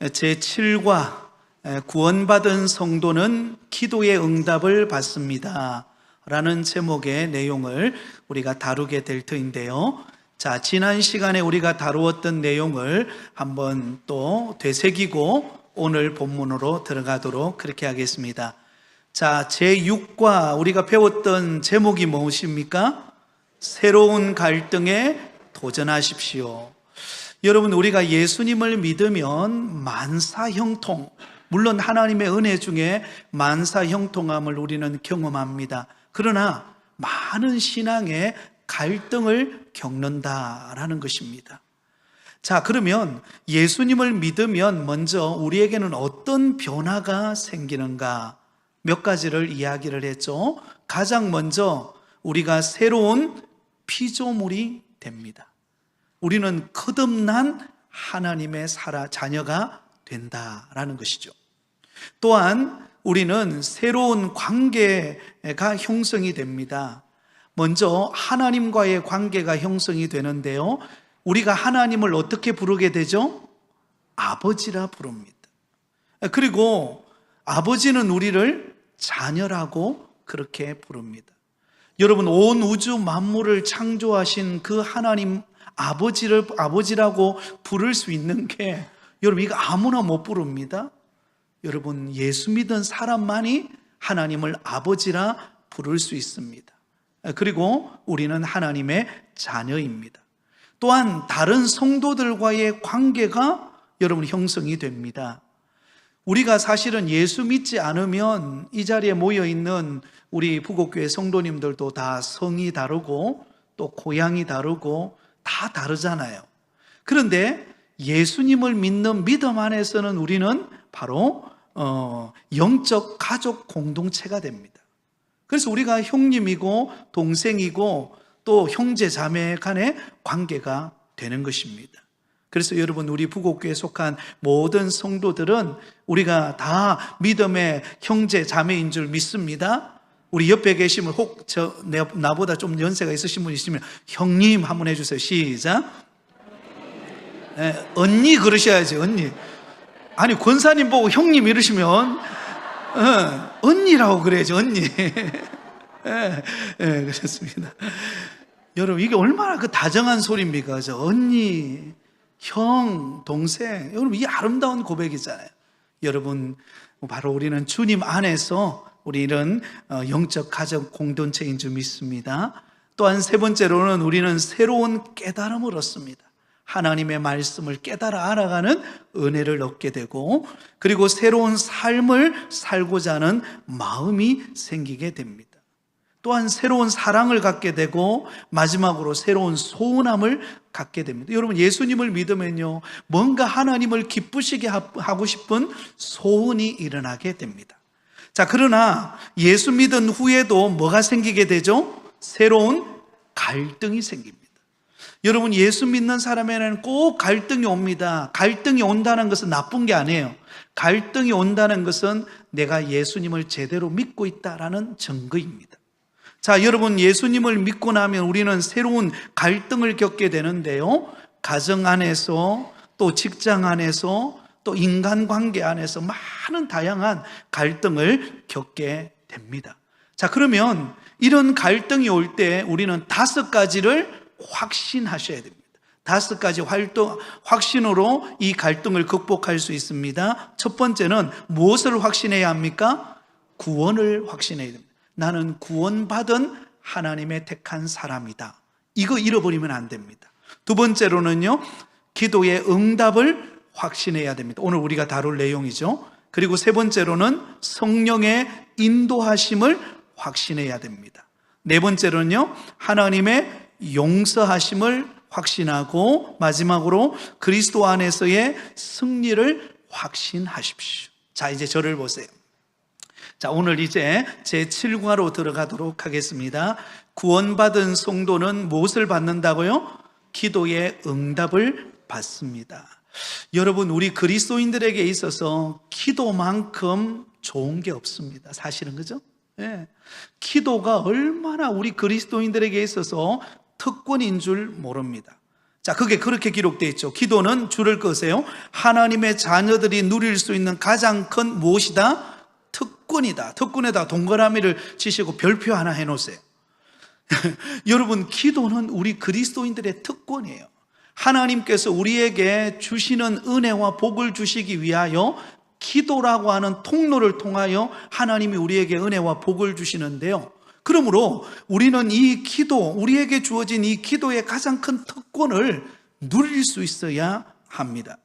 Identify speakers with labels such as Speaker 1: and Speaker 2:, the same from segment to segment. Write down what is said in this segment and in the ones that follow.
Speaker 1: 제7과 구원받은 성도는 기도의 응답을 받습니다 라는 제목의 내용을 우리가 다루게 될 터인데요. 자, 지난 시간에 우리가 다루었던 내용을 한번 또 되새기고 오늘 본문으로 들어가도록 그렇게 하겠습니다. 자, 제6과 우리가 배웠던 제목이 무엇입니까? 새로운 갈등에 도전하십시오. 여러분, 우리가 예수님을 믿으면 만사형통, 물론 하나님의 은혜 중에 만사형통함을 우리는 경험합니다. 그러나 많은 신앙의 갈등을 겪는다라는 것입니다. 자, 그러면 예수님을 믿으면 먼저 우리에게는 어떤 변화가 생기는가? 몇 가지를 이야기를 했죠. 가장 먼저 우리가 새로운 피조물이 됩니다. 우리는 거듭난 하나님의 자녀가 된다라는 것이죠. 또한 우리는 새로운 관계가 형성이 됩니다. 먼저 하나님과의 관계가 형성이 되는데요, 우리가 하나님을 어떻게 부르게 되죠? 아버지라 부릅니다. 그리고 아버지는 우리를 자녀라고 그렇게 부릅니다. 여러분, 온 우주 만물을 창조하신 그 하나님 아버지라고 부를 수 있는 게, 여러분, 이거 아무나 못 부릅니다. 여러분, 예수 믿은 사람만이 하나님을 아버지라 부를 수 있습니다. 그리고 우리는 하나님의 자녀입니다. 또한 다른 성도들과의 관계가 여러분 형성이 됩니다. 우리가 사실은 예수 믿지 않으면 이 자리에 모여있는 우리 부곡교회 성도님들도 다 성이 다르고 또 고향이 다르고 다 다르잖아요. 그런데 예수님을 믿는 믿음 안에서는 우리는 바로 영적 가족 공동체가 됩니다. 그래서 우리가 형님이고 동생이고 또 형제 자매 간의 관계가 되는 것입니다. 그래서 여러분, 우리 부곡교회에 속한 모든 성도들은 우리가 다 믿음의 형제 자매인 줄 믿습니다. 우리 옆에 계시면 혹 나보다 좀 연세가 있으신 분 있으면 형님 한번 해주세요. 시작. 네, 언니 그러셔야지. 언니. 아니, 권사님 보고 형님 이러시면 언니라고 그래야지. 언니. 그렇습니다. 여러분, 이게 얼마나 그 다정한 소리입니까? 저 언니, 형, 동생. 여러분, 이 아름다운 고백이잖아요. 여러분, 바로 우리는 주님 안에서 우리는 영적 가족 공동체인 줄 믿습니다. 또한 세 번째로는 우리는 새로운 깨달음을 얻습니다. 하나님의 말씀을 깨달아 알아가는 은혜를 얻게 되고, 그리고 새로운 삶을 살고자 하는 마음이 생기게 됩니다. 또한 새로운 사랑을 갖게 되고, 마지막으로 새로운 소원함을 갖게 됩니다. 여러분, 예수님을 믿으면요, 뭔가 하나님을 기쁘시게 하고 싶은 소원이 일어나게 됩니다. 자, 그러나 예수 믿은 후에도 뭐가 생기게 되죠? 새로운 갈등이 생깁니다. 여러분, 예수 믿는 사람에는 꼭 갈등이 옵니다. 갈등이 온다는 것은 나쁜 게 아니에요. 갈등이 온다는 것은 내가 예수님을 제대로 믿고 있다라는 증거입니다. 자, 여러분, 예수님을 믿고 나면 우리는 새로운 갈등을 겪게 되는데요, 가정 안에서 또 직장 안에서 또 인간관계 안에서 많은 다양한 갈등을 겪게 됩니다. 자, 그러면 이런 갈등이 올 때 우리는 5가지를 확신하셔야 됩니다. 5가지 확신으로 이 갈등을 극복할 수 있습니다. 첫 번째는 무엇을 확신해야 합니까? 구원을 확신해야 됩니다. 나는 구원받은 하나님의 택한 사람이다. 이거 잃어버리면 안 됩니다. 두 번째로는요, 기도의 응답을 확신해야 됩니다. 오늘 우리가 다룰 내용이죠. 그리고 세 번째로는 성령의 인도하심을 확신해야 됩니다. 네 번째로는요, 하나님의 용서하심을 확신하고, 마지막으로 그리스도 안에서의 승리를 확신하십시오. 자, 이제 저를 보세요. 자, 오늘 이제 제7과로 들어가도록 하겠습니다. 구원받은 성도는 무엇을 받는다고요? 기도의 응답을 받습니다. 여러분, 우리 그리스도인들에게 있어서 기도만큼 좋은 게 없습니다. 사실은, 그죠? 예. 기도가 얼마나 우리 그리스도인들에게 있어서 특권인 줄 모릅니다. 자, 그게 그렇게 기록되어 있죠. 기도는 줄을 끄세요. 하나님의 자녀들이 누릴 수 있는 가장 큰 무엇이다? 특권이다. 특권에다 동그라미를 치시고 별표 하나 해놓으세요. 여러분, 기도는 우리 그리스도인들의 특권이에요. 하나님께서 우리에게 주시는 은혜와 복을 주시기 위하여 기도라고 하는 통로를 통하여 하나님이 우리에게 은혜와 복을 주시는데요. 그러므로 우리는 이 기도, 우리에게 주어진 이 기도의 가장 큰 특권을 누릴 수 있어야 합니다.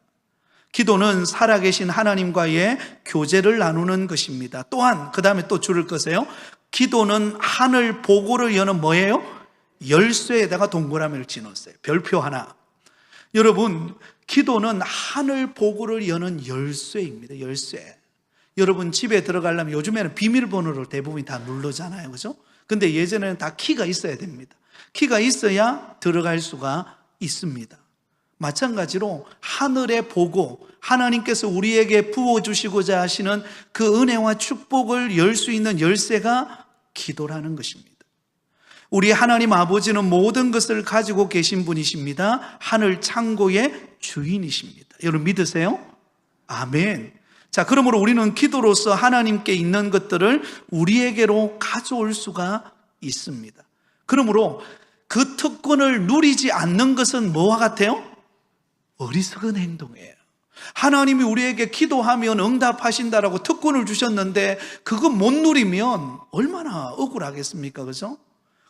Speaker 1: 기도는 살아계신 하나님과의 교제를 나누는 것입니다. 또한 그 다음에 또 줄을 끄세요. 기도는 하늘 보고를 여는 뭐예요? 열쇠에다가 동그라미를 치놓으세요. 별표 하나. 여러분, 기도는 하늘 보고를 여는 열쇠입니다. 열쇠. 여러분, 집에 들어가려면 요즘에는 비밀번호를 대부분 다 누르잖아요. 그죠? 근데 예전에는 다 키가 있어야 됩니다. 키가 있어야 들어갈 수가 있습니다. 마찬가지로 하늘의 보고, 하나님께서 우리에게 부어주시고자 하시는 그 은혜와 축복을 열 수 있는 열쇠가 기도라는 것입니다. 우리 하나님 아버지는 모든 것을 가지고 계신 분이십니다. 하늘 창고의 주인이십니다. 여러분 믿으세요? 아멘. 자, 그러므로 우리는 기도로서 하나님께 있는 것들을 우리에게로 가져올 수가 있습니다. 그러므로 그 특권을 누리지 않는 것은 뭐와 같아요? 어리석은 행동이에요. 하나님이 우리에게 기도하면 응답하신다라고 특권을 주셨는데 그거 못 누리면 얼마나 억울하겠습니까? 그죠?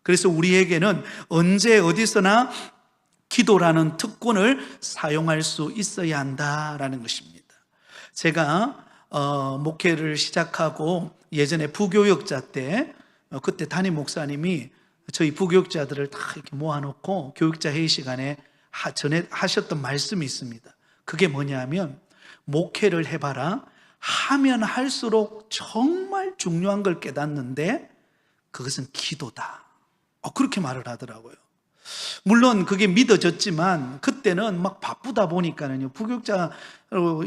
Speaker 1: 그래서 우리에게는 언제 어디서나 기도라는 특권을 사용할 수 있어야 한다라는 것입니다. 제가 목회를 시작하고 예전에 부교역자 때 그때 담임 목사님이 저희 부교역자들을 다 이렇게 모아놓고 교육자 회의 시간에 전에 하셨던 말씀이 있습니다. 그게 뭐냐면 목회를 해봐라. 하면 할수록 정말 중요한 걸 깨닫는데 그것은 기도다. 그렇게 말을 하더라고요. 물론 그게 믿어졌지만 그때는 막 바쁘다 보니까는요. 부교육자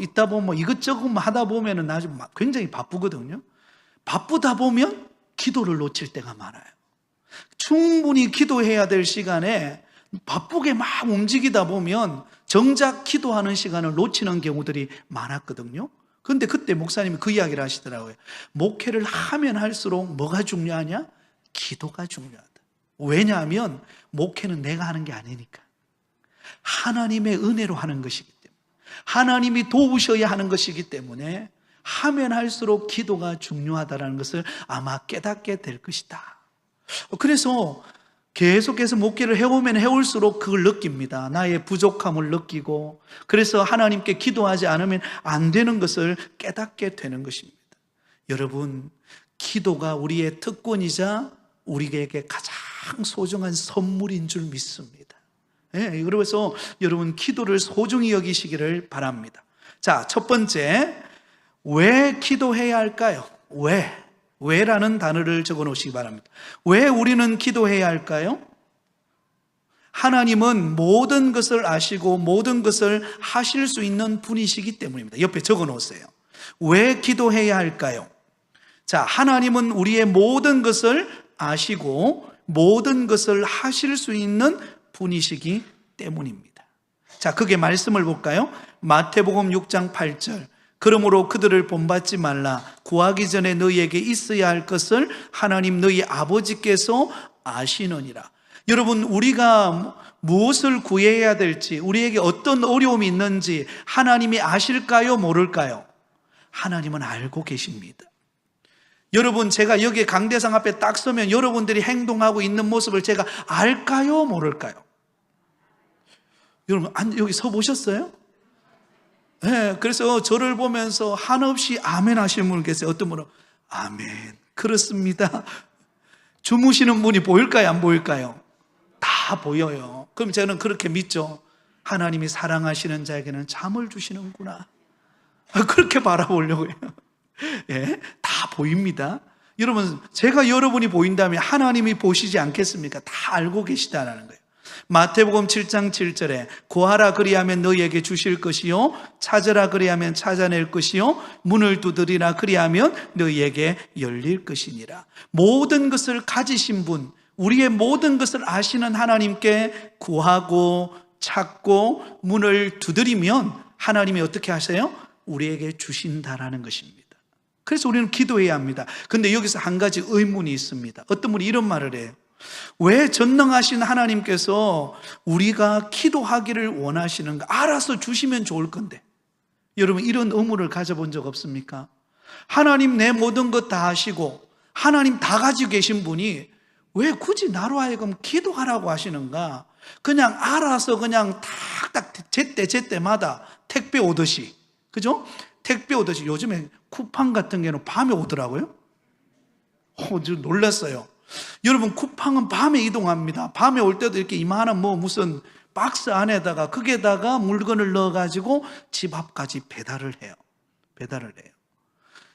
Speaker 1: 있다 보면 이것저것 하다 보면은 나중에 굉장히 바쁘거든요. 바쁘다 보면 기도를 놓칠 때가 많아요. 충분히 기도해야 될 시간에 바쁘게 막 움직이다 보면 정작 기도하는 시간을 놓치는 경우들이 많았거든요. 그런데 그때 목사님이 그 이야기를 하시더라고요. 목회를 하면 할수록 뭐가 중요하냐? 기도가 중요하다. 왜냐하면 목회는 내가 하는 게 아니니까 하나님의 은혜로 하는 것이기 때문에 하나님이 도우셔야 하는 것이기 때문에 하면 할수록 기도가 중요하다는 것을 아마 깨닫게 될 것이다. 그래서 계속해서 목회를 해오면 해올수록 그걸 느낍니다. 나의 부족함을 느끼고 그래서 하나님께 기도하지 않으면 안 되는 것을 깨닫게 되는 것입니다. 여러분, 기도가 우리의 특권이자 우리에게 가장 소중한 선물인 줄 믿습니다. 그래서 여러분 기도를 소중히 여기시기를 바랍니다. 자, 첫 번째, 왜 기도해야 할까요? 왜라는 단어를 적어 놓으시기 바랍니다. 왜 우리는 기도해야 할까요? 하나님은 모든 것을 아시고 모든 것을 하실 수 있는 분이시기 때문입니다. 옆에 적어 놓으세요. 왜 기도해야 할까요? 자, 하나님은 우리의 모든 것을 아시고 모든 것을 하실 수 있는 분이시기 때문입니다. 자, 그게 말씀을 볼까요? 마태복음 6장 8절. 그러므로 그들을 본받지 말라. 구하기 전에 너희에게 있어야 할 것을 하나님 너희 아버지께서 아시느니라. 여러분, 우리가 무엇을 구해야 될지, 우리에게 어떤 어려움이 있는지 하나님이 아실까요? 모를까요? 하나님은 알고 계십니다. 여러분, 제가 여기 강대상 앞에 딱 서면 여러분들이 행동하고 있는 모습을 제가 알까요? 모를까요? 여러분, 여기 서 보셨어요? 네, 그래서 저를 보면서 한없이 아멘 하시는 분 계세요. 어떤 분은 아멘, 그렇습니다. 주무시는 분이 보일까요? 안 보일까요? 다 보여요. 그럼 저는 그렇게 믿죠. 하나님이 사랑하시는 자에게는 잠을 주시는구나. 그렇게 바라보려고 해요. 예, 다 보입니다. 여러분, 제가 여러분이 보인다면 하나님이 보시지 않겠습니까? 다 알고 계시다라는 거예요. 마태복음 7장 7절에 구하라 그리하면 너희에게 주실 것이요 찾으라 그리하면 찾아낼 것이요 문을 두드리라 그리하면 너희에게 열릴 것이니라. 모든 것을 가지신 분, 우리의 모든 것을 아시는 하나님께 구하고 찾고 문을 두드리면 하나님이 어떻게 하세요? 우리에게 주신다라는 것입니다. 그래서 우리는 기도해야 합니다. 근데 여기서 한 가지 의문이 있습니다. 어떤 분이 이런 말을 해요. 왜 전능하신 하나님께서 우리가 기도하기를 원하시는가? 알아서 주시면 좋을 건데. 여러분, 이런 의문을 가져본 적 없습니까? 하나님 내 모든 것 다 하시고 하나님 다 가지고 계신 분이 왜 굳이 나로 하여금 기도하라고 하시는가? 그냥 알아서 그냥 탁탁 제때마다 택배 오듯이, 그죠? 택배 오듯이. 요즘에 쿠팡 같은 경우는 밤에 오더라고요. 좀 놀랐어요. 여러분, 쿠팡은 밤에 이동합니다. 밤에 올 때도 이렇게 이만한 무슨 박스 안에다가 거기에다가 물건을 넣어가지고 집 앞까지 배달을 해요.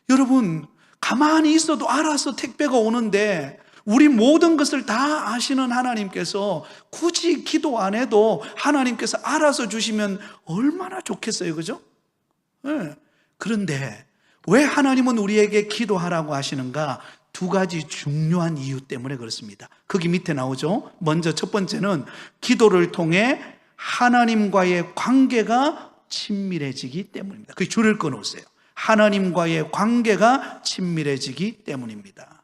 Speaker 1: 여러분, 가만히 있어도 알아서 택배가 오는데 우리 모든 것을 다 아시는 하나님께서 굳이 기도 안 해도 하나님께서 알아서 주시면 얼마나 좋겠어요, 그죠? 네. 그런데 왜 하나님은 우리에게 기도하라고 하시는가? 두 가지 중요한 이유 때문에 그렇습니다. 거기 밑에 나오죠. 먼저 첫 번째는 기도를 통해 하나님과의 관계가 친밀해지기 때문입니다. 그 줄을 끊어오세요. 하나님과의 관계가 친밀해지기 때문입니다.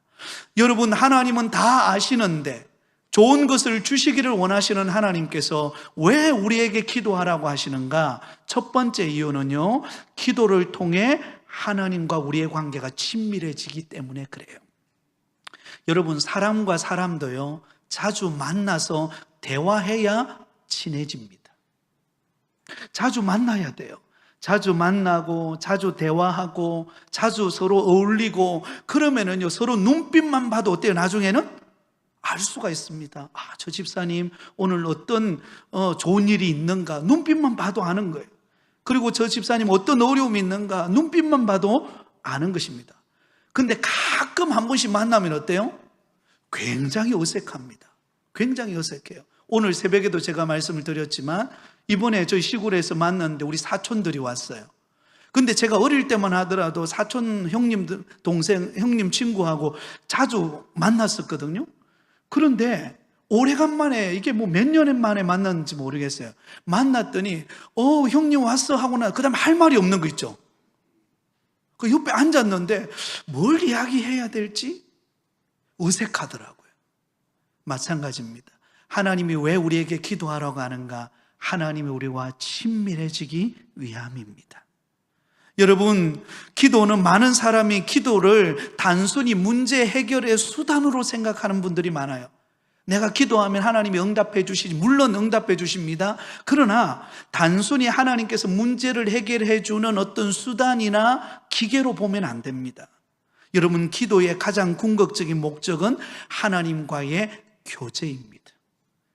Speaker 1: 여러분, 하나님은 다 아시는데 좋은 것을 주시기를 원하시는 하나님께서 왜 우리에게 기도하라고 하시는가? 첫 번째 이유는요, 기도를 통해 하나님과 우리의 관계가 친밀해지기 때문에 그래요. 여러분, 사람과 사람도요, 자주 만나서 대화해야 친해집니다. 자주 만나야 돼요. 자주 만나고 자주 대화하고 자주 서로 어울리고 그러면은요, 서로 눈빛만 봐도 어때요? 나중에는 알 수가 있습니다. 저 집사님 오늘 어떤 좋은 일이 있는가? 눈빛만 봐도 아는 거예요. 그리고 저 집사님 어떤 어려움이 있는가? 눈빛만 봐도 아는 것입니다. 근데 가끔 한 번씩 만나면 어때요? 굉장히 어색합니다. 굉장히 어색해요. 오늘 새벽에도 제가 말씀을 드렸지만 이번에 저희 시골에서 만났는데 우리 사촌들이 왔어요. 근데 제가 어릴 때만 하더라도 사촌 형님들, 동생, 형님 친구하고 자주 만났었거든요. 그런데 오래간만에, 이게 몇 년 만에 만났는지 모르겠어요. 만났더니 형님 왔어 하고 그 다음에 할 말이 없는 거 있죠. 그 옆에 앉았는데 뭘 이야기해야 될지 어색하더라고요. 마찬가지입니다. 하나님이 왜 우리에게 기도하라고 하는가? 하나님이 우리와 친밀해지기 위함입니다. 여러분, 기도는 많은 사람이 기도를 단순히 문제 해결의 수단으로 생각하는 분들이 많아요. 내가 기도하면 하나님이 응답해 주시지, 물론 응답해 주십니다. 그러나 단순히 하나님께서 문제를 해결해 주는 어떤 수단이나 기계로 보면 안 됩니다. 여러분, 기도의 가장 궁극적인 목적은 하나님과의 교제입니다.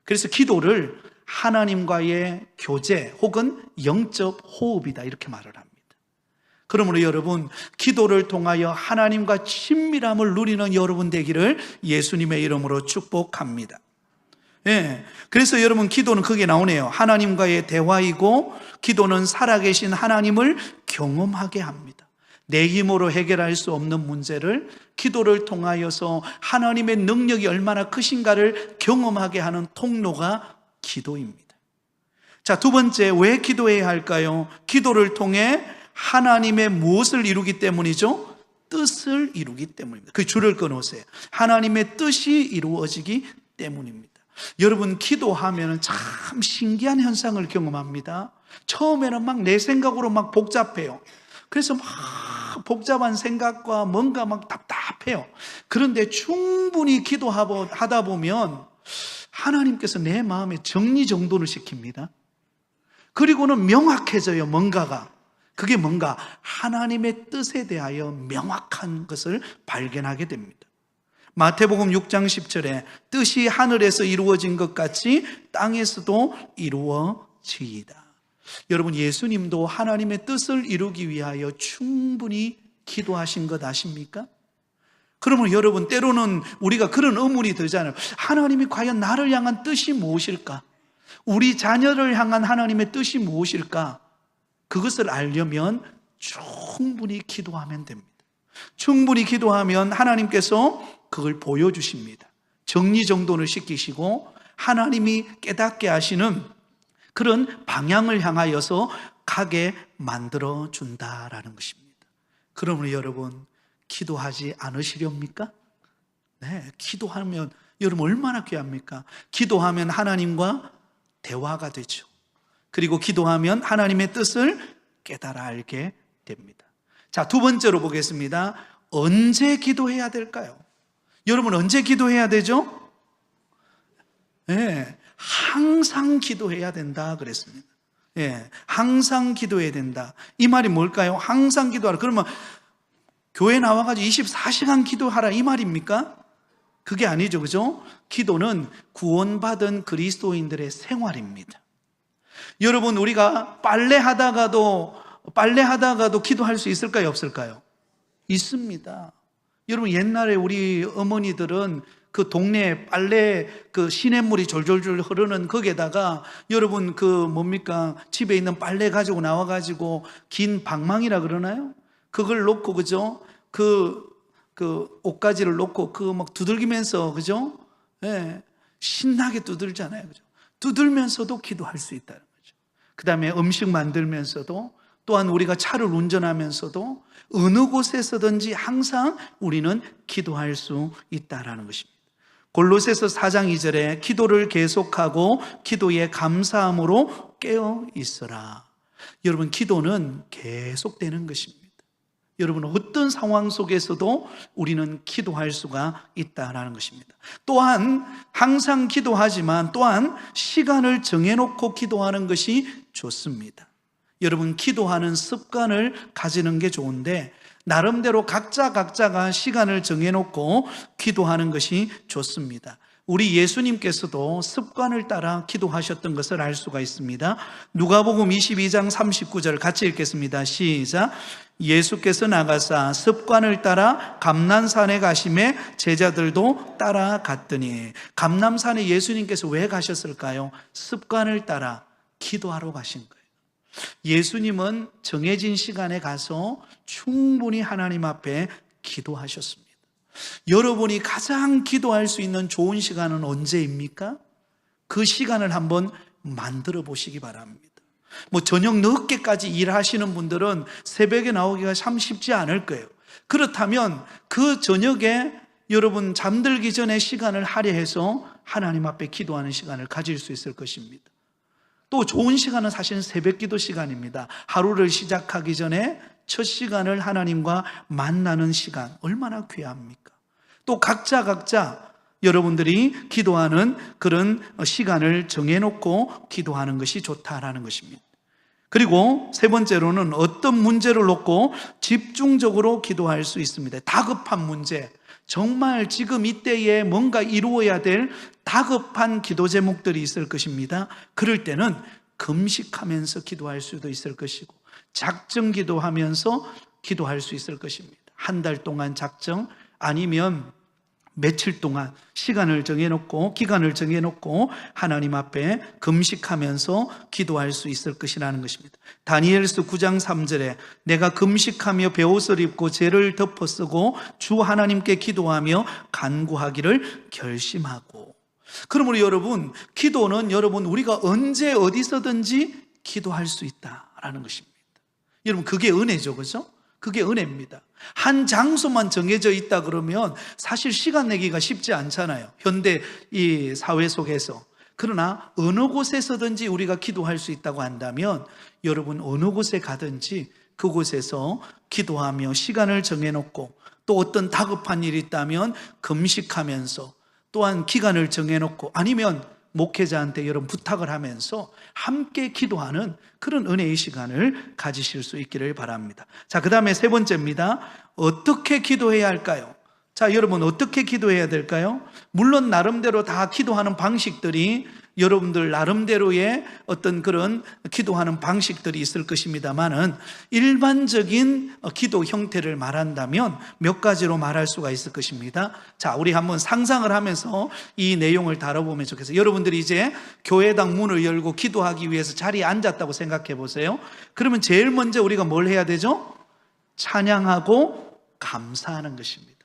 Speaker 1: 그래서 기도를 하나님과의 교제 혹은 영적 호흡이다, 이렇게 말을 합니다. 그러므로 여러분, 기도를 통하여 하나님과 친밀함을 누리는 여러분 되기를 예수님의 이름으로 축복합니다. 그래서 여러분, 기도는 그게 나오네요. 하나님과의 대화이고 기도는 살아계신 하나님을 경험하게 합니다. 내 힘으로 해결할 수 없는 문제를 기도를 통하여서 하나님의 능력이 얼마나 크신가를 경험하게 하는 통로가 기도입니다. 자, 두 번째, 왜 기도해야 할까요? 기도를 통해 하나님의 무엇을 이루기 때문이죠? 뜻을 이루기 때문입니다. 그 줄을 끊으세요. 하나님의 뜻이 이루어지기 때문입니다. 여러분, 기도하면 참 신기한 현상을 경험합니다. 처음에는 막 내 생각으로 막 복잡해요. 그래서 막 복잡한 생각과 뭔가 막 답답해요. 그런데 충분히 기도하다 보면 하나님께서 내 마음에 정리정돈을 시킵니다. 그리고는 명확해져요, 뭔가가. 그게 뭔가 하나님의 뜻에 대하여 명확한 것을 발견하게 됩니다. 마태복음 6장 10절에 뜻이 하늘에서 이루어진 것 같이 땅에서도 이루어지이다. 여러분, 예수님도 하나님의 뜻을 이루기 위하여 충분히 기도하신 것 아십니까? 그러면 여러분, 때로는 우리가 그런 의문이 들잖아요. 하나님이 과연 나를 향한 뜻이 무엇일까? 우리 자녀를 향한 하나님의 뜻이 무엇일까? 그것을 알려면 충분히 기도하면 됩니다. 충분히 기도하면 하나님께서 그걸 보여주십니다. 정리정돈을 시키시고 하나님이 깨닫게 하시는 그런 방향을 향하여서 가게 만들어 준다라는 것입니다. 그러므로 여러분, 기도하지 않으시렵니까? 네, 기도하면 여러분 얼마나 귀합니까? 기도하면 하나님과 대화가 되죠. 그리고 기도하면 하나님의 뜻을 깨달아 알게 됩니다. 자, 두 번째로 보겠습니다. 언제 기도해야 될까요? 여러분, 언제 기도해야 되죠? 네, 항상 기도해야 된다 그랬습니다. 예, 항상 기도해야 된다. 이 말이 뭘까요? 항상 기도하라. 그러면 교회 나와가지고 24시간 기도하라 이 말입니까? 그게 아니죠, 그죠? 기도는 구원받은 그리스도인들의 생활입니다. 여러분, 우리가 빨래하다가도 기도할 수 있을까요, 없을까요? 있습니다. 여러분, 옛날에 우리 어머니들은 그 동네에 빨래 그 시냇물이 졸졸졸 흐르는 거기에다가 여러분 집에 있는 빨래 가지고 나와가지고 긴 방망이라 그러나요? 그걸 놓고, 그죠? 그 옷가지를 놓고 막 두들기면서, 그죠? 예, 신나게 두들잖아요, 그죠? 두들면서도 기도할 수 있다는 거죠. 그 다음에 음식 만들면서도, 또한 우리가 차를 운전하면서도 어느 곳에서든지 항상 우리는 기도할 수 있다라는 것입니다. 골로새서 4장 2절에 기도를 계속하고 기도에 감사함으로 깨어 있으라. 여러분, 기도는 계속되는 것입니다. 여러분, 어떤 상황 속에서도 우리는 기도할 수가 있다라는 것입니다. 또한 항상 기도하지만 또한 시간을 정해놓고 기도하는 것이 좋습니다. 여러분, 기도하는 습관을 가지는 게 좋은데 나름대로 각자가 시간을 정해놓고 기도하는 것이 좋습니다. 우리 예수님께서도 습관을 따라 기도하셨던 것을 알 수가 있습니다. 누가복음 22장 39절 같이 읽겠습니다. 시작. 예수께서 나가사 습관을 따라 감람산에 가심에 제자들도 따라갔더니. 감람산에 예수님께서 왜 가셨을까요? 습관을 따라 기도하러 가신 거예요. 예수님은 정해진 시간에 가서 충분히 하나님 앞에 기도하셨습니다. 여러분이 가장 기도할 수 있는 좋은 시간은 언제입니까? 그 시간을 한번 만들어 보시기 바랍니다. 저녁 늦게까지 일하시는 분들은 새벽에 나오기가 참 쉽지 않을 거예요. 그렇다면 그 저녁에 여러분 잠들기 전에 시간을 할애해서 하나님 앞에 기도하는 시간을 가질 수 있을 것입니다. 또 좋은 시간은 사실은 새벽 기도 시간입니다. 하루를 시작하기 전에 첫 시간을 하나님과 만나는 시간, 얼마나 귀합니까? 또 각자 여러분들이 기도하는 그런 시간을 정해놓고 기도하는 것이 좋다라는 것입니다. 그리고 세 번째로는 어떤 문제를 놓고 집중적으로 기도할 수 있습니다. 다급한 문제, 정말 지금 이때에 뭔가 이루어야 될 다급한 기도 제목들이 있을 것입니다. 그럴 때는 금식하면서 기도할 수도 있을 것이고 작정 기도하면서 기도할 수 있을 것입니다. 한 달 동안 작정, 아니면 며칠 동안 시간을 정해놓고 기간을 정해놓고 하나님 앞에 금식하면서 기도할 수 있을 것이라는 것입니다. 다니엘서 9장 3절에 내가 금식하며 베옷을 입고 죄를 덮어 쓰고 주 하나님께 기도하며 간구하기를 결심하고. 그러므로 여러분, 기도는 여러분 우리가 언제 어디서든지 기도할 수 있다라는 것입니다. 여러분, 그게 은혜죠, 그렇죠? 그게 은혜입니다. 한 장소만 정해져 있다 그러면 사실 시간 내기가 쉽지 않잖아요, 현대 이 사회 속에서. 그러나 어느 곳에서든지 우리가 기도할 수 있다고 한다면 여러분 어느 곳에 가든지 그곳에서 기도하며 시간을 정해놓고, 또 어떤 다급한 일이 있다면 금식하면서, 또한 기간을 정해놓고, 아니면 목회자한테 여러분 부탁을 하면서 함께 기도하는 그런 은혜의 시간을 가지실 수 있기를 바랍니다. 자, 그 다음에 세 번째입니다. 어떻게 기도해야 할까요? 자, 여러분 어떻게 기도해야 될까요? 물론 나름대로 다 기도하는 방식들이 여러분들 나름대로의 어떤 그런 기도하는 방식들이 있을 것입니다만은 일반적인 기도 형태를 말한다면 몇 가지로 말할 수가 있을 것입니다. 자, 우리 한번 상상을 하면서 이 내용을 다뤄보면 좋겠어요. 여러분들이 이제 교회당 문을 열고 기도하기 위해서 자리에 앉았다고 생각해 보세요. 그러면 제일 먼저 우리가 뭘 해야 되죠? 찬양하고 감사하는 것입니다.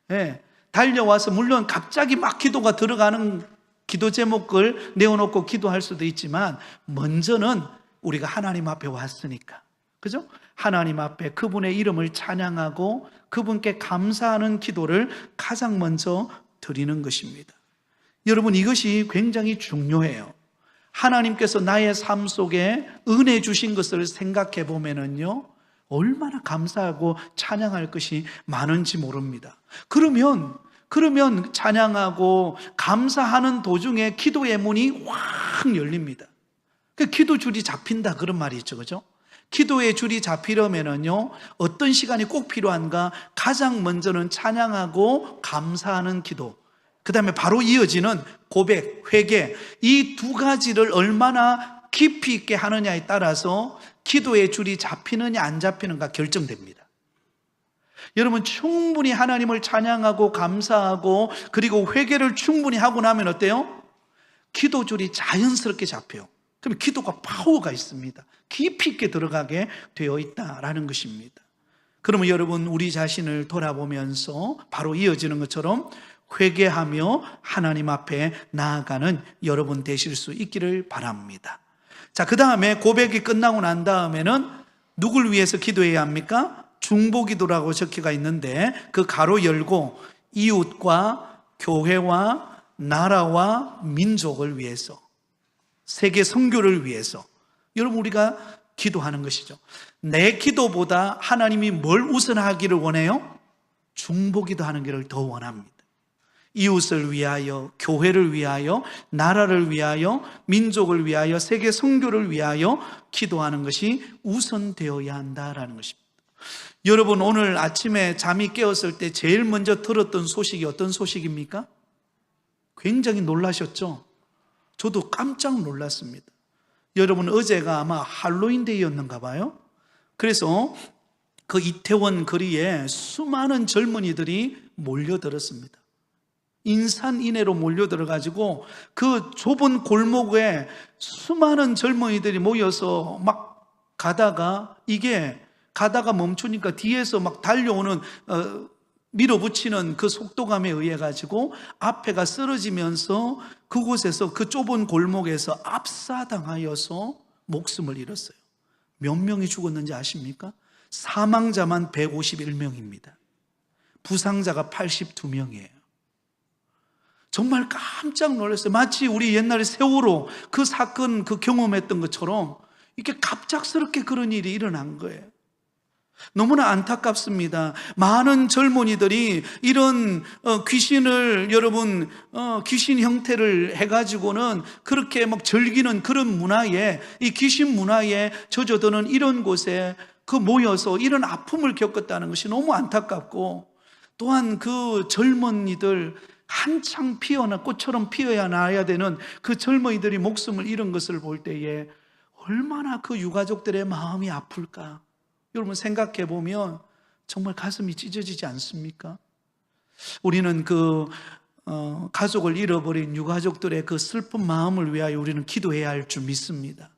Speaker 1: 네, 달려와서 물론 갑자기 막 기도가 들어가는 기도 제목을 내어놓고 기도할 수도 있지만 먼저는 우리가 하나님 앞에 왔으니까, 그죠? 하나님 앞에 그분의 이름을 찬양하고 그분께 감사하는 기도를 가장 먼저 드리는 것입니다. 여러분, 이것이 굉장히 중요해요. 하나님께서 나의 삶 속에 은혜 주신 것을 생각해 보면은요, 얼마나 감사하고 찬양할 것이 많은지 모릅니다. 그러면 찬양하고 감사하는 도중에 기도의 문이 확 열립니다. 그 기도 줄이 잡힌다, 그런 말이 있죠, 그죠? 기도의 줄이 잡히려면은요, 어떤 시간이 꼭 필요한가? 가장 먼저는 찬양하고 감사하는 기도, 그 다음에 바로 이어지는 고백, 회개, 이 두 가지를 얼마나 깊이 있게 하느냐에 따라서 기도의 줄이 잡히느냐 안 잡히는가 결정됩니다. 여러분, 충분히 하나님을 찬양하고 감사하고 그리고 회개를 충분히 하고 나면 어때요? 기도 줄이 자연스럽게 잡혀요. 그럼 기도가 파워가 있습니다. 깊이 있게 들어가게 되어 있다라는 것입니다. 그러면 여러분, 우리 자신을 돌아보면서 바로 이어지는 것처럼 회개하며 하나님 앞에 나아가는 여러분 되실 수 있기를 바랍니다. 자, 그 다음에 고백이 끝나고 난 다음에는 누굴 위해서 기도해야 합니까? 중보기도라고 적혀가 있는데 그 가로 열고 이웃과 교회와 나라와 민족을 위해서, 세계 선교를 위해서 여러분 우리가 기도하는 것이죠. 내 기도보다 하나님이 뭘 우선하기를 원해요? 중보기도 하는 것을 더 원합니다. 이웃을 위하여, 교회를 위하여, 나라를 위하여, 민족을 위하여, 세계 선교를 위하여 기도하는 것이 우선되어야 한다라는 것입니다. 여러분, 오늘 아침에 잠이 깨었을 때 제일 먼저 들었던 소식이 어떤 소식입니까? 굉장히 놀라셨죠? 저도 깜짝 놀랐습니다. 여러분, 어제가 아마 할로윈데이였는가 봐요. 그래서 그 이태원 거리에 수많은 젊은이들이 몰려들었습니다. 인산인해로 몰려들어가지고 그 좁은 골목에 수많은 젊은이들이 모여서 막 가다가 멈추니까 뒤에서 막 달려오는 밀어붙이는 그 속도감에 의해 가지고 앞에가 쓰러지면서 그곳에서, 그 좁은 골목에서 압사당하여서 목숨을 잃었어요. 몇 명이 죽었는지 아십니까? 사망자만 151명입니다. 부상자가 82명이에요. 정말 깜짝 놀랐어요. 마치 우리 옛날에 세월호 그 사건 그 경험했던 것처럼 이렇게 갑작스럽게 그런 일이 일어난 거예요. 너무나 안타깝습니다. 많은 젊은이들이 이런 귀신을, 여러분 귀신 형태를 해가지고는 그렇게 막 즐기는 그런 문화에, 이 귀신 문화에 젖어드는 이런 곳에 그 모여서 이런 아픔을 겪었다는 것이 너무 안타깝고, 또한 그 젊은이들, 한창 피어나 꽃처럼 피어야 나야 되는 그 젊은이들이 목숨을 잃은 것을 볼 때에 얼마나 그 유가족들의 마음이 아플까. 여러분 생각해 보면 정말 가슴이 찢어지지 않습니까? 우리는 그 가족을 잃어버린 유가족들의 그 슬픈 마음을 위하여 우리는 기도해야 할 줄 믿습니다.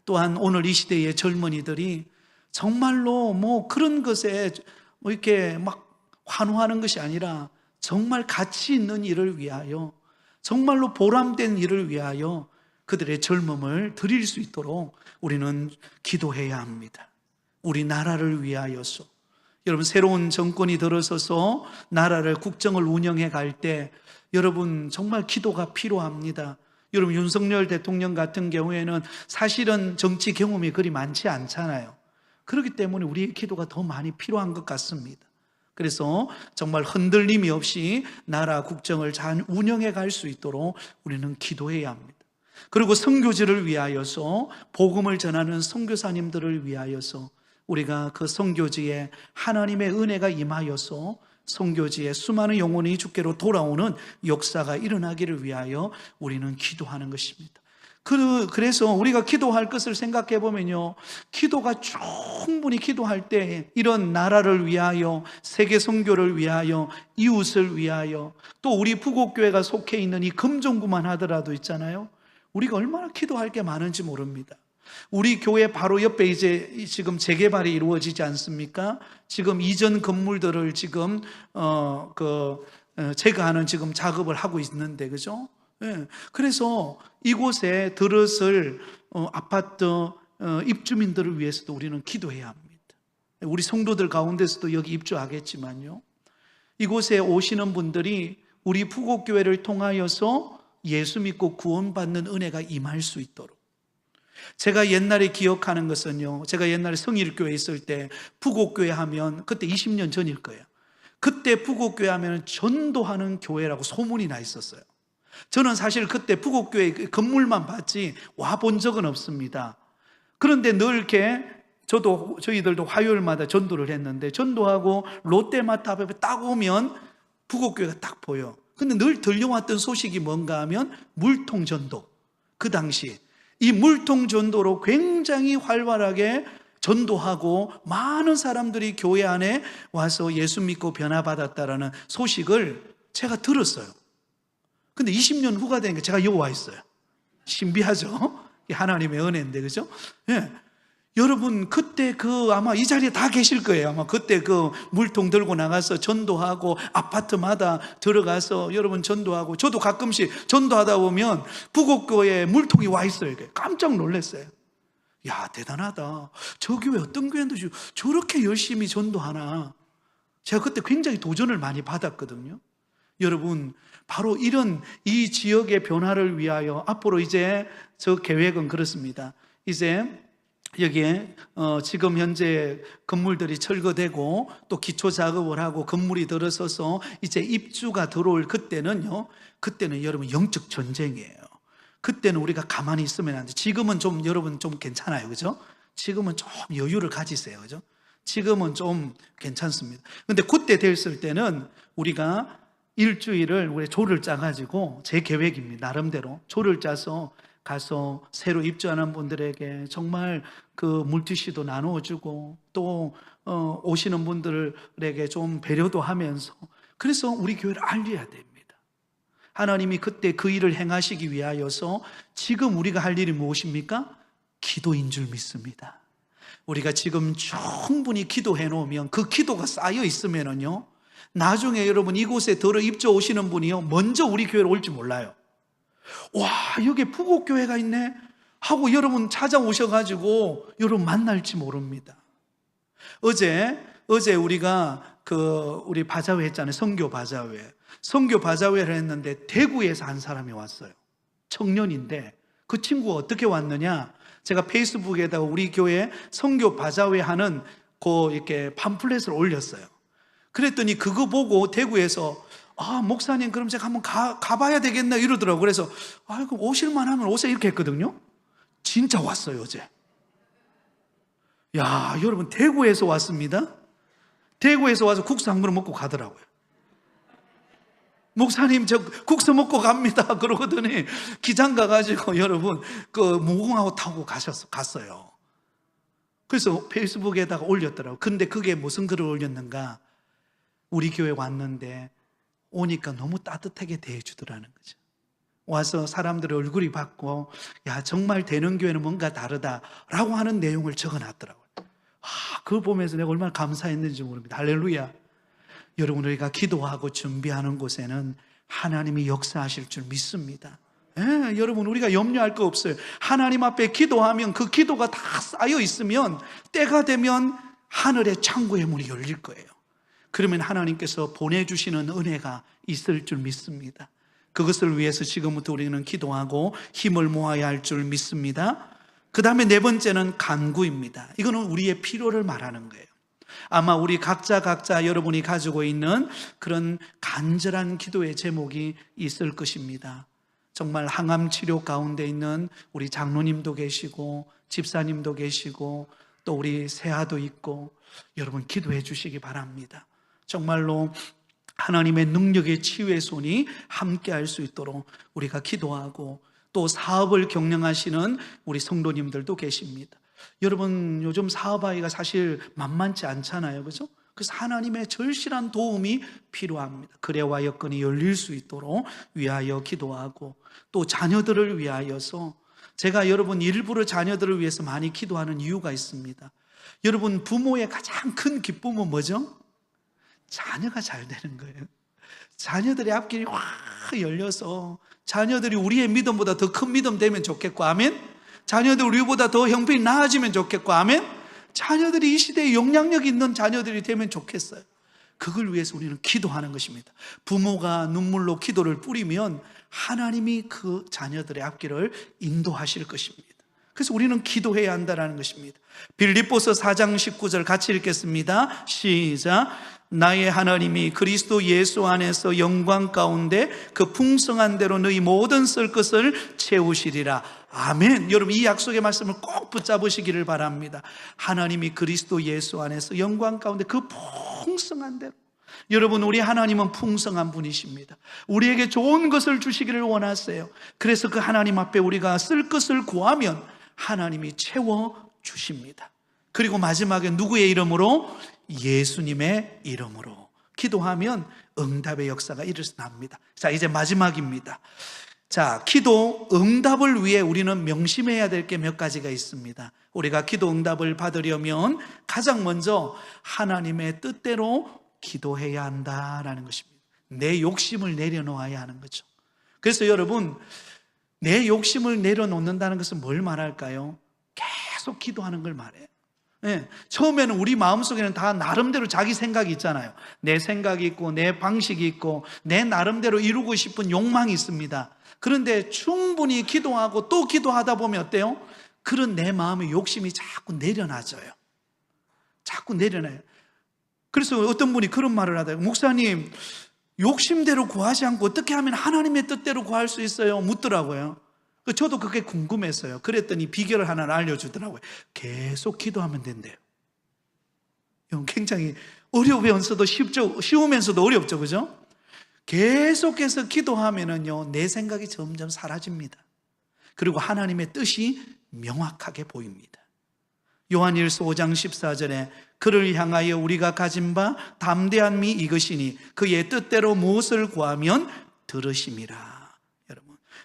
Speaker 1: 또한 오늘 이 시대의 젊은이들이 정말로 뭐 그런 것에 뭐 이렇게 막 환호하는 것이 아니라 정말 가치 있는 일을 위하여, 정말로 보람된 일을 위하여 그들의 젊음을 드릴 수 있도록 우리는 기도해야 합니다. 우리 나라를 위하여서. 여러분, 새로운 정권이 들어서서 나라를, 국정을 운영해 갈 때 여러분 정말 기도가 필요합니다. 여러분, 윤석열 대통령 같은 경우에는 사실은 정치 경험이 그리 많지 않잖아요. 그렇기 때문에 우리의 기도가 더 많이 필요한 것 같습니다. 그래서 정말 흔들림이 없이 나라 국정을 잘 운영해 갈 수 있도록 우리는 기도해야 합니다. 그리고 선교지를 위하여서, 복음을 전하는 선교사님들을 위하여서 우리가 그 선교지에 하나님의 은혜가 임하여서 선교지에 수많은 영혼이 주께로 돌아오는 역사가 일어나기를 위하여 우리는 기도하는 것입니다. 그래서 우리가 기도할 것을 생각해 보면요, 기도가 충분히 기도할 때 이런 나라를 위하여, 세계 선교를 위하여, 이웃을 위하여, 또 우리 부곡교회가 속해 있는 이 금종구만 하더라도 있잖아요, 우리가 얼마나 기도할 게 많은지 모릅니다. 우리 교회 바로 옆에 이제 지금 재개발이 이루어지지 않습니까? 지금 이전 건물들을 지금 제거하는 지금 작업을 하고 있는데, 그죠? 예. 그래서 이곳에 들었을 아파트 입주민들을 위해서도 우리는 기도해야 합니다. 우리 성도들 가운데서도 여기 입주하겠지만요, 이곳에 오시는 분들이 우리 부곡교회를 통하여서 예수 믿고 구원받는 은혜가 임할 수 있도록. 제가 옛날에 기억하는 것은요, 제가 옛날에 성일교회에 있을 때 부곡교회 하면, 그때 20년 전일 거예요. 그때 부곡교회 하면 전도하는 교회라고 소문이 나 있었어요. 저는 사실 그때 부곡교회 건물만 봤지 와본 적은 없습니다. 그런데 늘 이렇게 저희들도 화요일마다 전도를 했는데, 전도하고 롯데마트 앞에 딱 오면 부곡교회가 딱 보여. 근데 늘 들려왔던 소식이 뭔가 하면 물통 전도. 그 당시 이 물통 전도로 굉장히 활발하게 전도하고 많은 사람들이 교회 안에 와서 예수 믿고 변화받았다라는 소식을 제가 들었어요. 근데 20년 후가 되니까 제가 여기 와 있어요. 신비하죠? 하나님의 은혜인데, 그죠? 예. 여러분, 그때 아마 이 자리에 다 계실 거예요. 아마 그때 물통 들고 나가서 전도하고 아파트마다 들어가서 여러분 전도하고, 저도 가끔씩 전도하다 보면 부곡교회에 물통이 와 있어요. 깜짝 놀랐어요. 야, 대단하다. 저 교회 어떤 교회인데 저렇게 열심히 전도하나. 제가 그때 굉장히 도전을 많이 받았거든요. 여러분, 바로 이런 이 지역의 변화를 위하여 앞으로 이제 저 계획은 그렇습니다. 이제 여기에 지금 현재 건물들이 철거되고 또 기초 작업을 하고 건물이 들어서서 이제 입주가 들어올 그때는요, 그때는 여러분 영적 전쟁이에요. 그때는 우리가 가만히 있으면 안 돼. 지금은 좀 여러분 좀 괜찮아요, 그죠? 지금은 좀 여유를 가지세요, 그죠? 지금은 좀 괜찮습니다. 근데 그때 됐을 때는 우리가 일주일을 우리 조를 짜가지고, 제 계획입니다, 나름대로 조를 짜서 가서 새로 입주하는 분들에게 정말 그 물티슈도 나누어주고, 또 오시는 분들에게 좀 배려도 하면서, 그래서 우리 교회를 알려야 됩니다. 하나님이 그때 그 일을 행하시기 위하여서 지금 우리가 할 일이 무엇입니까? 기도인 줄 믿습니다. 우리가 지금 충분히 기도해 놓으면, 그 기도가 쌓여 있으면은요, 나중에 여러분 이곳에 들어 입주 오시는 분이요, 먼저 우리 교회로 올지 몰라요. 와, 여기 부곡교회가 있네 하고 여러분 찾아오셔가지고 여러분 만날지 모릅니다. 어제 우리가 우리 바자회 했잖아요. 선교 바자회를 했는데 대구에서 한 사람이 왔어요. 청년인데 그 친구가 어떻게 왔느냐, 제가 페이스북에다가 우리 교회 선교 바자회 하는 이렇게 팜플렛을 올렸어요. 그랬더니 그거 보고 대구에서, 아, 목사님, 그럼 제가 한번 가봐야 되겠네 이러더라고요. 그래서, 그럼 오실만 하면 오세요 이렇게 했거든요. 진짜 왔어요, 어제. 야, 여러분, 대구에서 왔습니다. 대구에서 와서 국수 한 그릇 먹고 가더라고요. 목사님, 저 국수 먹고 갑니다 그러더니 기장 가가지고 여러분 무궁화호 타고 갔어요. 그래서 페이스북에다가 올렸더라고요. 근데 그게 무슨 글을 올렸는가, 우리 교회 왔는데 오니까 너무 따뜻하게 대해주더라는 거죠. 와서 사람들의 얼굴이 받고, 야, 정말 되는 교회는 뭔가 다르다라고 하는 내용을 적어놨더라고요. 그걸 보면서 내가 얼마나 감사했는지 모릅니다. 할렐루야. 여러분, 우리가 기도하고 준비하는 곳에는 하나님이 역사하실 줄 믿습니다. 여러분, 우리가 염려할 거 없어요. 하나님 앞에 기도하면 그 기도가 다 쌓여 있으면 때가 되면 하늘의 창고의 문이 열릴 거예요. 그러면 하나님께서 보내주시는 은혜가 있을 줄 믿습니다. 그것을 위해서 지금부터 우리는 기도하고 힘을 모아야 할 줄 믿습니다. 그 다음에 네 번째는 간구입니다. 이거는 우리의 필요를 말하는 거예요. 아마 우리 각자 여러분이 가지고 있는 그런 간절한 기도의 제목이 있을 것입니다. 정말 항암 치료 가운데 있는 우리 장로님도 계시고 집사님도 계시고 또 우리 새아도 있고, 여러분 기도해 주시기 바랍니다. 정말로 하나님의 능력의 치유의 손이 함께 할 수 있도록 우리가 기도하고, 또 사업을 경영하시는 우리 성도님들도 계십니다. 여러분, 요즘 사업하기가 사실 만만치 않잖아요, 그죠? 그래서 하나님의 절실한 도움이 필요합니다. 거래와 여건이 열릴 수 있도록 위하여 기도하고, 또 자녀들을 위하여서, 제가 여러분 일부러 자녀들을 위해서 많이 기도하는 이유가 있습니다. 여러분, 부모의 가장 큰 기쁨은 뭐죠? 자녀가 잘 되는 거예요. 자녀들의 앞길이 열려서 자녀들이 우리의 믿음보다 더 큰 믿음 되면 좋겠고, 아멘. 자녀들 우리보다 더 형편이 나아지면 좋겠고, 아멘. 자녀들이 이 시대에 영향력 있는 자녀들이 되면 좋겠어요. 그걸 위해서 우리는 기도하는 것입니다. 부모가 눈물로 기도를 뿌리면 하나님이 그 자녀들의 앞길을 인도하실 것입니다. 그래서 우리는 기도해야 한다는 것입니다. 빌립보서 4장 19절 같이 읽겠습니다. 시작. 나의 하나님이 그리스도 예수 안에서 영광 가운데 그 풍성한 대로 너희 모든 쓸 것을 채우시리라. 아멘. 여러분, 이 약속의 말씀을 꼭 붙잡으시기를 바랍니다. 하나님이 그리스도 예수 안에서 영광 가운데 그 풍성한 대로. 여러분, 우리 하나님은 풍성한 분이십니다. 우리에게 좋은 것을 주시기를 원하세요. 그래서 그 하나님 앞에 우리가 쓸 것을 구하면 하나님이 채워주십니다. 그리고 마지막에 누구의 이름으로? 예수님의 이름으로 기도하면 응답의 역사가 일어납니다. 자, 이제 마지막입니다. 자, 기도 응답을 위해 우리는 명심해야 될 게 몇 가지가 있습니다. 우리가 기도 응답을 받으려면 가장 먼저 하나님의 뜻대로 기도해야 한다라는 것입니다. 내 욕심을 내려놓아야 하는 거죠. 그래서 여러분, 내 욕심을 내려놓는다는 것은 뭘 말할까요? 계속 기도하는 걸 말해요. 네, 처음에는 우리 마음속에는 다 나름대로 자기 생각이 있잖아요. 내 생각이 있고 내 방식이 있고 내 나름대로 이루고 싶은 욕망이 있습니다. 그런데 충분히 기도하고 또 기도하다 보면 어때요? 그런 내 마음의 욕심이 자꾸 내려놔져요. 자꾸 내려놔요. 그래서 어떤 분이 그런 말을 하더라고요. 목사님, 욕심대로 구하지 않고 어떻게 하면 하나님의 뜻대로 구할 수 있어요? 묻더라고요. 저도 그게 궁금했어요. 그랬더니 비결을 하나 알려주더라고요. 계속 기도하면 된대요. 굉장히 어려우면서도 쉽죠? 쉬우면서도 어렵죠, 그죠? 계속해서 기도하면은요, 내 생각이 점점 사라집니다. 그리고 하나님의 뜻이 명확하게 보입니다. 요한일서 5장 14절에 그를 향하여 우리가 가진 바 담대한 미 이것이니 그의 뜻대로 무엇을 구하면 들으심이라.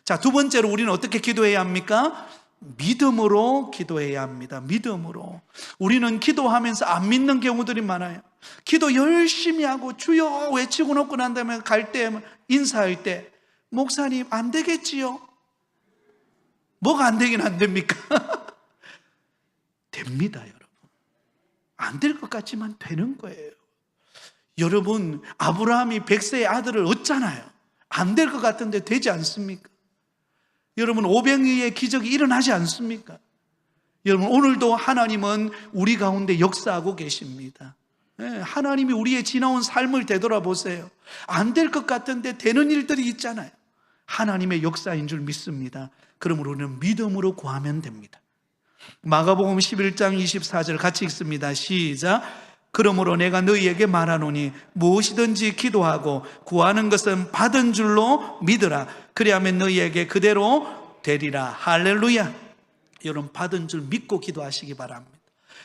Speaker 1: 자, 두 번째로 우리는 어떻게 기도해야 합니까? 믿음으로 기도해야 합니다. 믿음으로. 우리는 기도하면서 안 믿는 경우들이 많아요. 기도 열심히 하고 주여 외치고 놓고 난 다음에 갈 때, 인사할 때, 목사님 안 되겠지요? 뭐가 안 되긴 안 됩니까? 됩니다, 여러분. 안 될 것 같지만 되는 거예요. 여러분, 아브라함이 100세의 아들을 얻잖아요. 안 될 것 같은데 되지 않습니까? 여러분, 오병이의 기적이 일어나지 않습니까? 여러분, 오늘도 하나님은 우리 가운데 역사하고 계십니다. 하나님이 우리의 지나온 삶을 되돌아보세요. 안 될 것 같은데 되는 일들이 있잖아요. 하나님의 역사인 줄 믿습니다. 그러므로 우리는 믿음으로 구하면 됩니다. 마가복음 11장 24절 같이 읽습니다. 시작. 그러므로 내가 너희에게 말하노니 무엇이든지 기도하고 구하는 것은 받은 줄로 믿으라. 그리하면 너희에게 그대로 되리라. 할렐루야. 여러분, 받은 줄 믿고 기도하시기 바랍니다.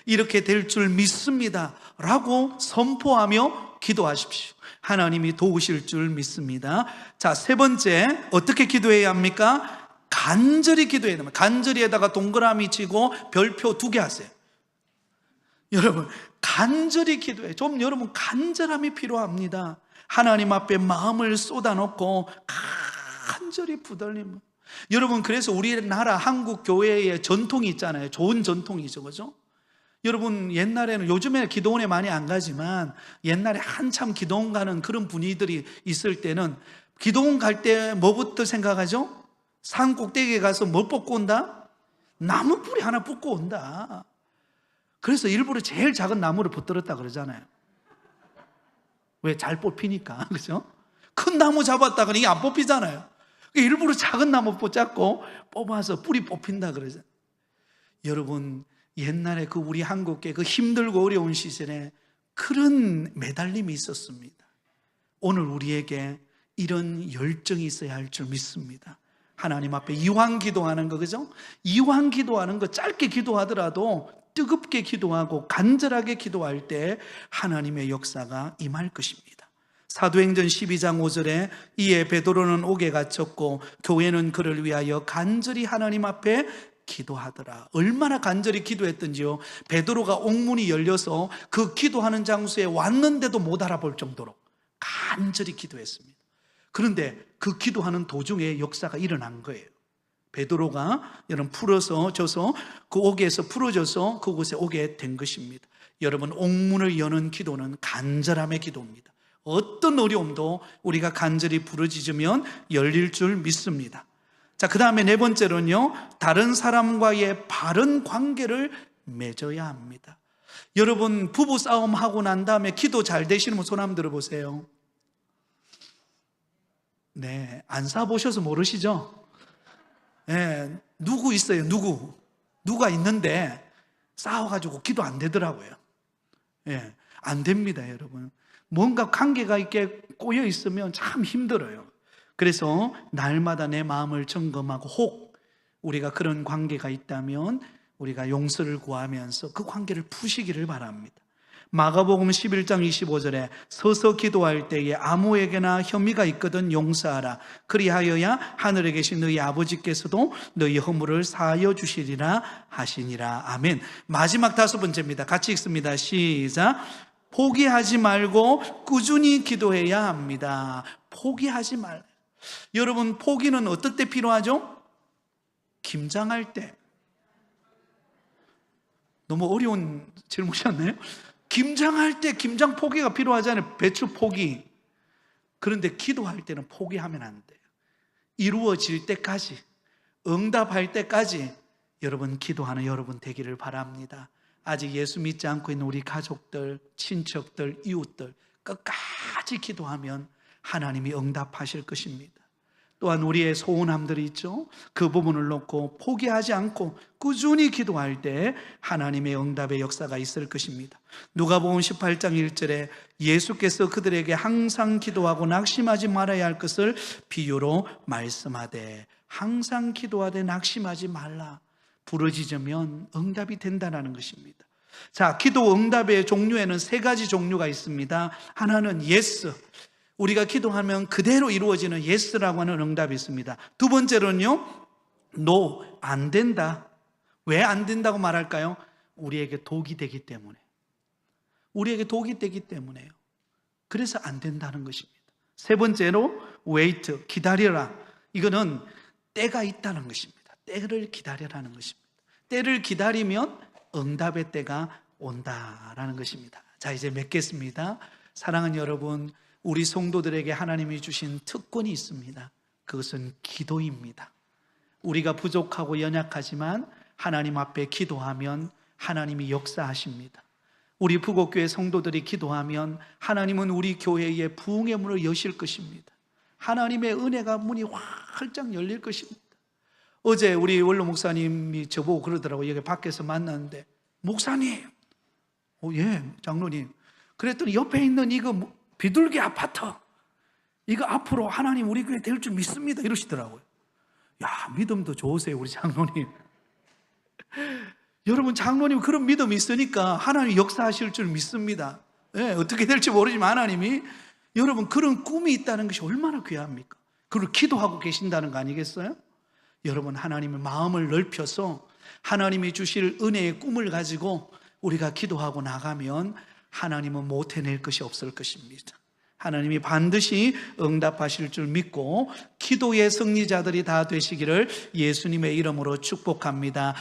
Speaker 1: 이렇게 될 줄 믿습니다 라고 선포하며 기도하십시오. 하나님이 도우실 줄 믿습니다. 자, 세 번째, 어떻게 기도해야 합니까? 간절히 기도해야 됩니다. 간절히에다가 동그라미 치고 별표 2개 하세요. 여러분, 간절히 기도해. 좀 여러분, 간절함이 필요합니다. 하나님 앞에 마음을 쏟아놓고 간절히 부달림. 여러분, 그래서 우리나라 한국 교회의 전통이 있잖아요. 좋은 전통이죠, 그죠? 여러분, 옛날에는, 요즘에는 기도원에 많이 안 가지만 옛날에 한참 기도원 가는 그런 분위기들이 있을 때는 기도원 갈 때 뭐부터 생각하죠? 산 꼭대기에 가서 뭐 뽑고 온다? 나무 뿌리 하나 뽑고 온다. 그래서 일부러 제일 작은 나무를 붙들었다 그러잖아요. 왜? 잘 뽑히니까. 그죠? 큰 나무 잡았다가 이게 안 뽑히잖아요. 일부러 작은 나무 붙잡고 뽑아서 뿌리 뽑힌다 그러잖아요. 여러분, 옛날에 그 우리 한국계 그 힘들고 어려운 시절에 그런 매달림이 있었습니다. 오늘 우리에게 이런 열정이 있어야 할 줄 믿습니다. 하나님 앞에 이왕 기도하는 거, 그죠? 이왕 기도하는 거, 짧게 기도하더라도 뜨겁게 기도하고 간절하게 기도할 때 하나님의 역사가 임할 것입니다. 사도행전 12장 5절에 이에 베드로는 옥에 갇혔고 교회는 그를 위하여 간절히 하나님 앞에 기도하더라. 얼마나 간절히 기도했던지요. 베드로가 옥문이 열려서 그 기도하는 장소에 왔는데도 못 알아볼 정도로 간절히 기도했습니다. 그런데 그 기도하는 도중에 역사가 일어난 거예요. 베드로가 여러분 풀어져서 그 옥에서 풀어져서 그곳에 오게 된 것입니다. 여러분, 옥문을 여는 기도는 간절함의 기도입니다. 어떤 어려움도 우리가 간절히 부르짖으면 열릴 줄 믿습니다. 자, 그 다음에 네 번째로는요, 다른 사람과의 바른 관계를 맺어야 합니다. 여러분, 부부 싸움 하고 난 다음에 기도 잘 되시는 분 손 한번 들어보세요. 네, 안 싸보셔서 모르시죠? 네, 누구 있어요? 누가 있는데 싸워가지고 기도 안 되더라고요. 예, 안 됩니다, 여러분. 뭔가 관계가 이렇게 꼬여 있으면 참 힘들어요. 그래서 날마다 내 마음을 점검하고, 혹 우리가 그런 관계가 있다면 우리가 용서를 구하면서 그 관계를 푸시기를 바랍니다. 마가복음 11장 25절에 서서 기도할 때에 아무에게나 혐의가 있거든 용서하라. 그리하여야 하늘에 계신 너희 아버지께서도 너희 허물을 사하여 주시리라 하시니라. 아멘. 마지막 다섯 번째입니다. 같이 읽습니다. 시작. 포기하지 말고 꾸준히 기도해야 합니다. 포기하지 말고. 여러분, 포기는 어떨 때 필요하죠? 김장할 때. 너무 어려운 질문이었나요? 김장할 때 김장 포기가 필요하잖아요. 배추 포기. 그런데 기도할 때는 포기하면 안 돼요. 이루어질 때까지, 응답할 때까지 여러분 기도하는 여러분 되기를 바랍니다. 아직 예수 믿지 않고 있는 우리 가족들, 친척들, 이웃들 끝까지 기도하면 하나님이 응답하실 것입니다. 또한 우리의 소원함들이 있죠. 그 부분을 놓고 포기하지 않고 꾸준히 기도할 때 하나님의 응답의 역사가 있을 것입니다. 누가복음 18장 1절에 예수께서 그들에게 항상 기도하고 낙심하지 말아야 할 것을 비유로 말씀하되, 항상 기도하되 낙심하지 말라. 부르짖으면 응답이 된다는 것입니다. 자, 기도 응답의 종류에는 세 가지 종류가 있습니다. 하나는 예스, 우리가 기도하면 그대로 이루어지는 예스라고 하는 응답이 있습니다. 두 번째로는요, 노, 안 된다. 왜 안 된다고 말할까요? 우리에게 독이 되기 때문에. 우리에게 독이 되기 때문에요. 그래서 안 된다는 것입니다. 세 번째로 wait, 기다려라. 이거는 때가 있다는 것입니다. 때를 기다려라는 것입니다. 때를 기다리면 응답의 때가 온다라는 것입니다. 자, 이제 맺겠습니다. 사랑하는 여러분, 우리 성도들에게 하나님이 주신 특권이 있습니다. 그것은 기도입니다. 우리가 부족하고 연약하지만 하나님 앞에 기도하면 하나님이 역사하십니다. 우리 부곡교회 성도들이 기도하면 하나님은 우리 교회의 부흥의 문을 여실 것입니다. 하나님의 은혜가 문이 활짝 열릴 것입니다. 어제 우리 원로 목사님이 저보고 그러더라고요. 여기 밖에서 만났는데, 목사님, 예, 장로님. 그랬더니 옆에 있는 이거 비둘기 아파트, 이거 앞으로 하나님 우리 교회 될 줄 믿습니다 이러시더라고요. 야, 믿음도 좋으세요 우리 장로님. 여러분, 장로님 그런 믿음이 있으니까 하나님 역사하실 줄 믿습니다. 네, 어떻게 될지 모르지만 하나님이, 여러분 그런 꿈이 있다는 것이 얼마나 귀합니까? 그걸 기도하고 계신다는 거 아니겠어요? 여러분, 하나님의 마음을 넓혀서 하나님이 주실 은혜의 꿈을 가지고 우리가 기도하고 나가면 하나님은 못 해낼 것이 없을 것입니다. 하나님이 반드시 응답하실 줄 믿고 기도의 승리자들이 다 되시기를 예수님의 이름으로 축복합니다.